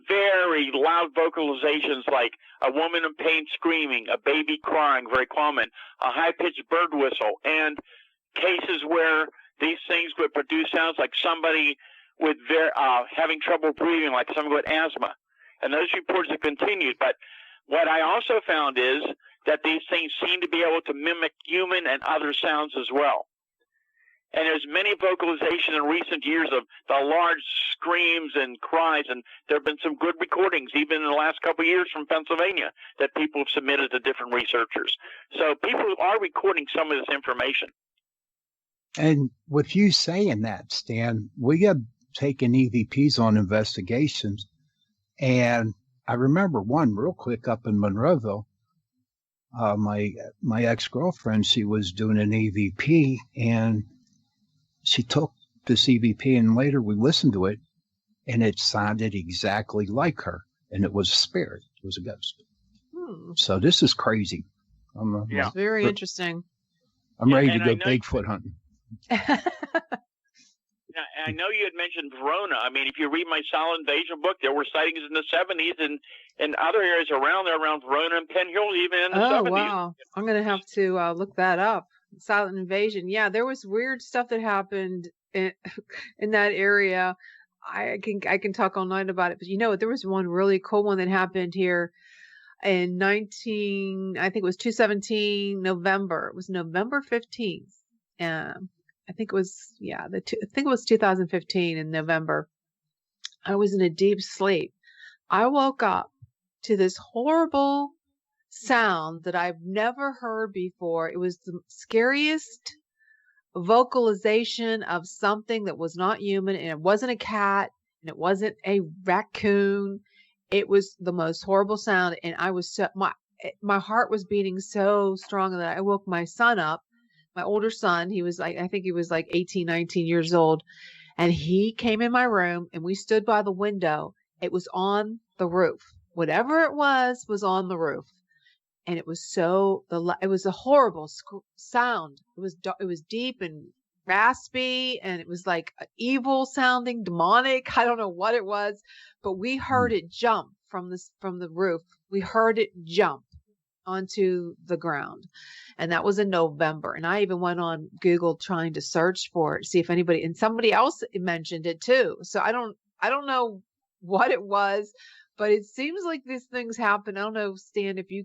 very loud vocalizations, like a woman in pain screaming, a baby crying, very common, a high-pitched bird whistle, and cases where these things would produce sounds like somebody with having trouble breathing, like someone with asthma. And those reports have continued. But what I also found is that these things seem to be able to mimic human and other sounds as well. And there's many vocalizations in recent years of the large screams and cries, and there have been some good recordings, even in the last couple of years from Pennsylvania, that people have submitted to different researchers. So people are recording some of this information. And with you saying that, Stan, we have taken EVPs on investigations, and I remember one real quick up in Monroeville. My ex-girlfriend, she was doing an EVP, and she took this EVP, and later we listened to it, and it sounded exactly like her, and it was a spirit. It was a ghost. So this is crazy. It's very interesting. I'm ready to go Bigfoot hunting. I know you had mentioned Verona. I mean, if you read my Silent Invasion book, there were sightings in the 70s and in other areas around there, around Verona and Penn Hills, even in the 70s. Oh, wow. I'm going to have to look that up. Silent Invasion. Yeah, there was weird stuff that happened in that area. I can talk all night about it, but there was one really cool one that happened here in I think it was 2017 November. It was November 15th. I think it was I think it was 2015 in November. I was in a deep sleep. I woke up to this horrible sound that I've never heard before. It was the scariest vocalization of something that was not human, and it wasn't a cat, and it wasn't a raccoon. It was the most horrible sound, and I was my heart was beating so strong that I woke my son up, my older son. I think he was like 18, 19 years old, and he came in my room, and we stood by the window. It was on the roof. Whatever it was on the roof. And it was it was a horrible sound. It was deep and raspy, and it was like evil sounding, demonic. I don't know what it was, but we heard it jump from the roof. We heard it jump onto the ground, and that was in November. And I even went on Google trying to search for it, see if somebody else mentioned it too. So I don't know what it was. But it seems like these things happen. I don't know, Stan, if you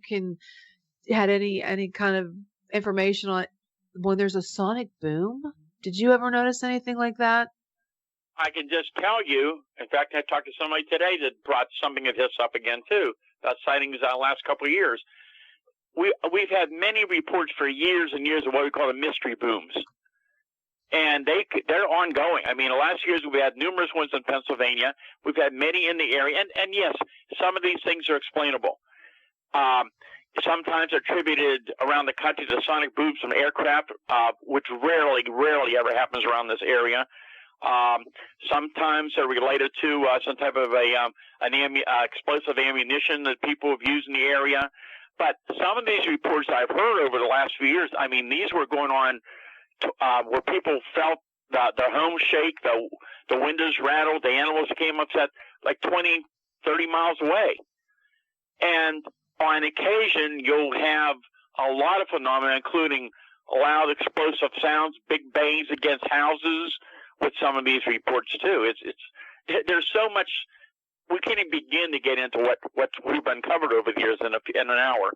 had any kind of information on when there's a sonic boom. Did you ever notice anything like that? I can just tell you. In fact, I talked to somebody today that brought something of this up again too. Sightings last couple of years. We've had many reports for years and years of what we call the mystery booms. And they're ongoing. I mean, the last years we've had numerous ones in Pennsylvania. We've had many in the area. And yes, some of these things are explainable. Sometimes attributed around the country to sonic booms from aircraft, which rarely ever happens around this area. Sometimes they're related to some type of explosive ammunition that people have used in the area. But some of these reports I've heard over the last few years, I mean, these were going on where people felt their homes shake, the windows rattled, the animals came upset like 20, 30 miles away. And on occasion, you'll have a lot of phenomena, including loud explosive sounds, big bangs against houses with some of these reports too. There's so much, we can't even begin to get into what we've uncovered over the years in an hour.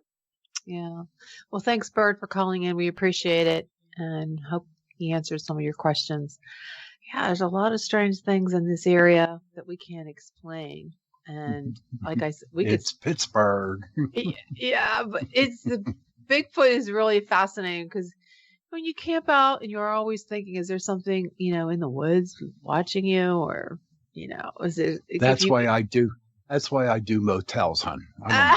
Yeah. Well, thanks, Bird, for calling in. We appreciate it, and hope he answers some of your questions. Yeah, there's a lot of strange things in this area that we can't explain. And like I said, it's Pittsburgh. Yeah, but the Bigfoot is really fascinating because when you camp out and you're always thinking, is there something, in the woods watching you, or, is it? That's why I do motels, hon. Well,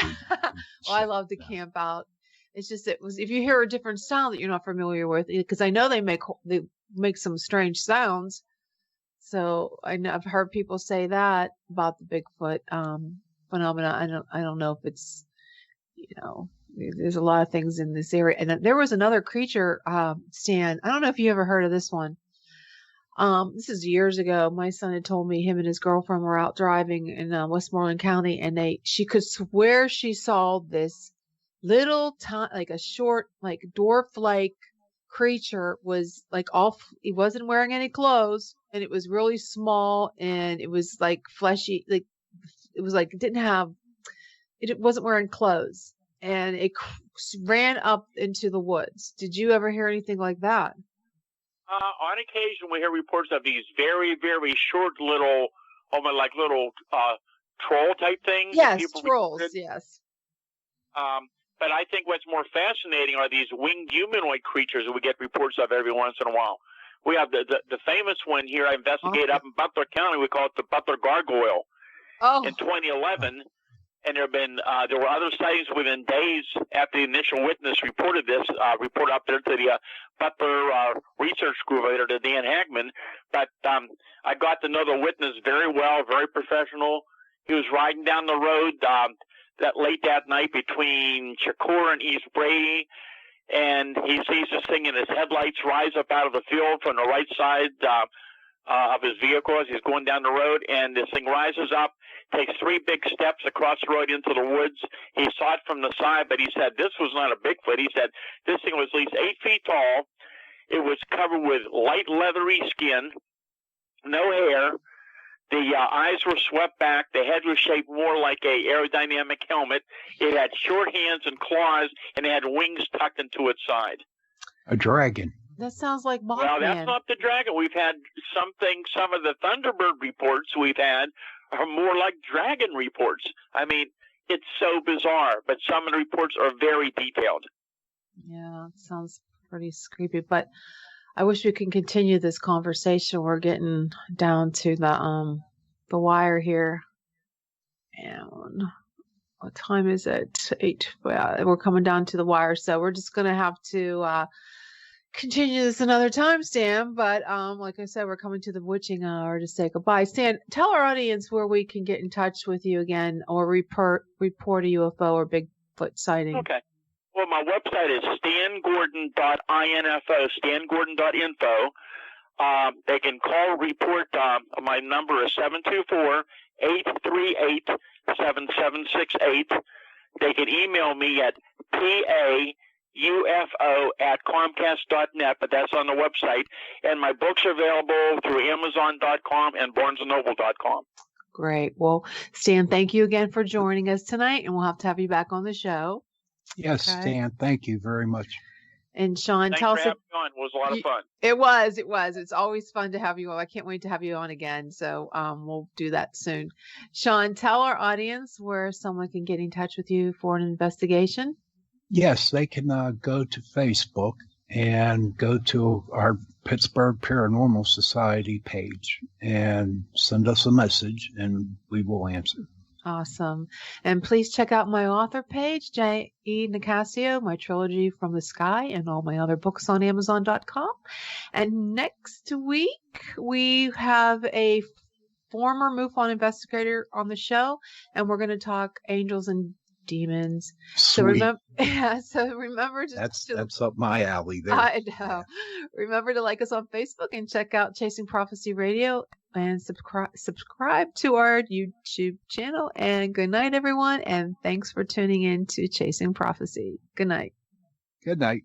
I love to camp out. It's just if you hear a different sound that you're not familiar with, because I know they make some strange sounds. So I've heard people say that about the Bigfoot phenomena. I don't know if it's, there's a lot of things in this area. And there was another creature, Stan. I don't know if you ever heard of this one. This is years ago. My son had told me him and his girlfriend were out driving in Westmoreland County, and she could swear she saw this little like a short, like dwarf-like creature, was like he wasn't wearing any clothes, and it was really small, and it was like fleshy, like it was like it wasn't wearing clothes, and it ran up into the woods. Did you ever hear anything like that? On occasion, we hear reports of these very, very short little, almost like little troll type things. Yes, trolls. Yes. But I think what's more fascinating are these winged humanoid creatures that we get reports of every once in a while. We have the famous one here I investigate up in Butler County. We call it the Butler Gargoyle. In 2011, and there were other sightings within days after the initial witness reported this. Report up there to the Butler Research Group, later to Dan Hagman. But I got to know the witness very well, very professional. He was riding down the road that late that night between Shakur and East Brady, and he sees this thing, and his headlights rise up out of the field from the right side of his vehicle as he's going down the road, and this thing rises up, takes 3 big steps across the road into the woods. He saw it from the side, but he said this was not a Bigfoot. He said this thing was at least 8 feet tall. It was covered with light leathery skin, no hair, The eyes were swept back. The head was shaped more like a aerodynamic helmet. It had short hands and claws, and it had wings tucked into its side. A dragon. That sounds like Mothman. Well, that's not the dragon. We've had some of the Thunderbird reports we've had are more like dragon reports. I mean, it's so bizarre, but some of the reports are very detailed. Yeah, it sounds pretty creepy, but I wish we could continue this conversation. We're getting down to the wire here. And what time is it? 8. Well, we're coming down to the wire, so we're just going to have to continue this another time, Stan. But like I said, we're coming to the witching hour to say goodbye. Stan, tell our audience where we can get in touch with you again or report a UFO or Bigfoot sighting. Okay. Well, my website is stangordon.info, stangordon.info. They can call or report. My number is 724-838-7768. They can email me at paufo@comcast.net, but that's on the website. And my books are available through Amazon.com and BarnesandNoble.com. Great. Well, Stan, thank you again for joining us tonight, and we'll have to have you back on the show. Yes, okay. Stan, thank you very much. And Sean, thanks tell for us. Having me on. It was a lot of fun. It was. It's always fun to have you on. I can't wait to have you on again. So we'll do that soon. Sean, tell our audience where someone can get in touch with you for an investigation. Yes, they can go to Facebook and go to our Pittsburgh Paranormal Society page and send us a message, and we will answer. Awesome. And please check out my author page, J.E. Nicasio, my trilogy From the Sky, and all my other books on Amazon.com. And next week, we have a former MUFON investigator on the show, and we're going to talk angels and demons. Sweet. So remember that's up my alley there. I know. Yeah. Remember to like us on Facebook and check out Chasing Prophecy Radio and subscribe to our YouTube channel. And good night, everyone. And thanks for tuning in to Chasing Prophecy. Good night. Good night.